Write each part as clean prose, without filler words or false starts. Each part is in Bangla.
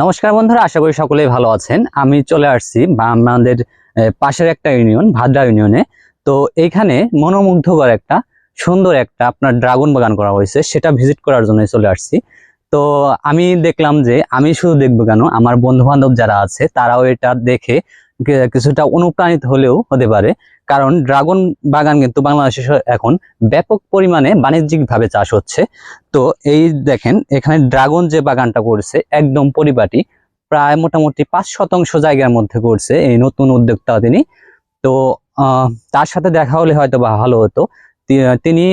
নমস্কার বন্ধুরা, আশা করি সকলেই ভালো আছেন। আমি চলে আসছি আমাদের পাশের একটা ইউনিয়ন, ভাদ্রা ইউনিয়নে। তো এইখানে মনোমুগ্ধকর একটা সুন্দর একটা আপনার ড্রাগন বাগান করা হয়েছে, সেটা ভিজিট করার জন্য চলে আসছি। তো আমি দেখলাম যে আমি শুধু দেখবো কেন, আমার বন্ধু বান্ধব যারা আছে তারাও এটা দেখে কিছুটা অনুপ্রাণিত হলেও হতে পারে। কারণ ড্রাগন বাগান কিন্তু বাংলাদেশে এখন ব্যাপক পরিমাণে বাণিজ্যিকভাবে চাষ হচ্ছে। তো এই দেখেন, এখানে ড্রাগন যে বাগানটা করছে একদম পরিপাটি, প্রায় মোটামুটি 5% জায়গার মধ্যে করছে এই নতুন উদ্যোক্তা তিনি। তো তার সাথে দেখা হলে হয়তো বা ভালো হতো। তিনি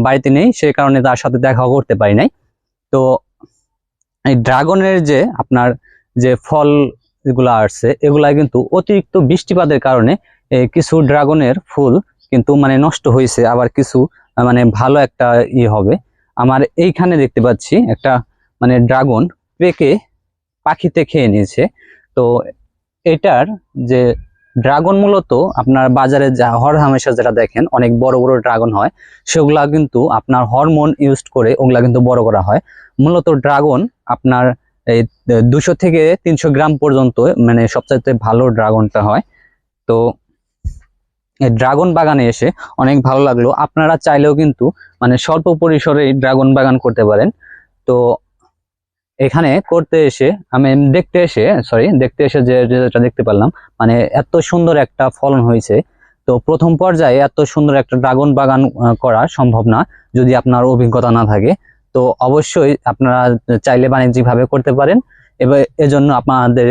বাড়িতে নেই, সে কারণে তার সাথে দেখা করতে পারি নাই। তো এই ড্রাগনের যে আপনার যে ফল এগুলা আসছে, এগুলা কিন্তু অতিরিক্ত বৃষ্টিপাতের কারণে কিছু ড্রাগনের ফুল কিন্তু মানে নষ্ট হয়েছে, আবার কিছু মানে ভালো একটা হবে। আমার এইখানে দেখতে পাচ্ছি একটা মানে ড্রাগন পেকে পাখিতে খেয়ে নিয়েছে। তো এটার যে ড্রাগন মূলত আপনার বাজারে যা হরহামেশা যেটা দেখেন অনেক বড় বড় ড্রাগন হয়, সেগুলা কিন্তু আপনার হরমোন ইউজ করে ওগুলা কিন্তু বড় করা হয়। মূলত ড্রাগন আপনার এই 200 থেকে 300 গ্রাম পর্যন্ত মানে সবচাইতে ভালো ড্রাগনটা হয়। তো এই ড্রাগন বাগানে এসে অনেক ভালো লাগলো। আপনারা চাইলেও কিন্তু মানে স্বল্প পরিসরে ড্রাগন বাগান করতে পারেন। তো এখানে করতে এসে আমি দেখতে এসে যেটা দেখতে পারলাম, মানে এত সুন্দর একটা ফলন হয়েছে। তো প্রথম পর্যায়ে এত সুন্দর একটা ড্রাগন বাগান করা সম্ভব না যদি আপনার অভিজ্ঞতা না থাকে। তো অবশ্যই আপনারা চাইলে বাণিজ্যিকভাবে করতে পারেন। এবার এজন্য আপনাদের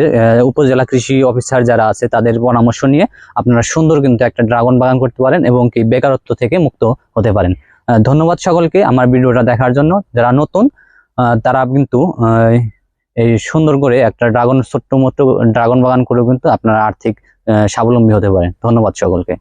উপজেলা কৃষি অফিসার যারা আছে তাদের পরামর্শ নিয়ে আপনারা সুন্দর কিন্তু একটা ড্রাগন বাগান করতে পারেন এবং কি বেকারত্ব থেকে মুক্ত হতে পারেন। ধন্যবাদ সকলকে আমার ভিডিওটা দেখার জন্য। যারা নতুন তারা কিন্তু এই সুন্দর করে একটা ছোট্ট মতো ড্রাগন বাগান করে কিন্তু আপনারা আর্থিক স্বাবলম্বী হতে পারেন। ধন্যবাদ সকলকে।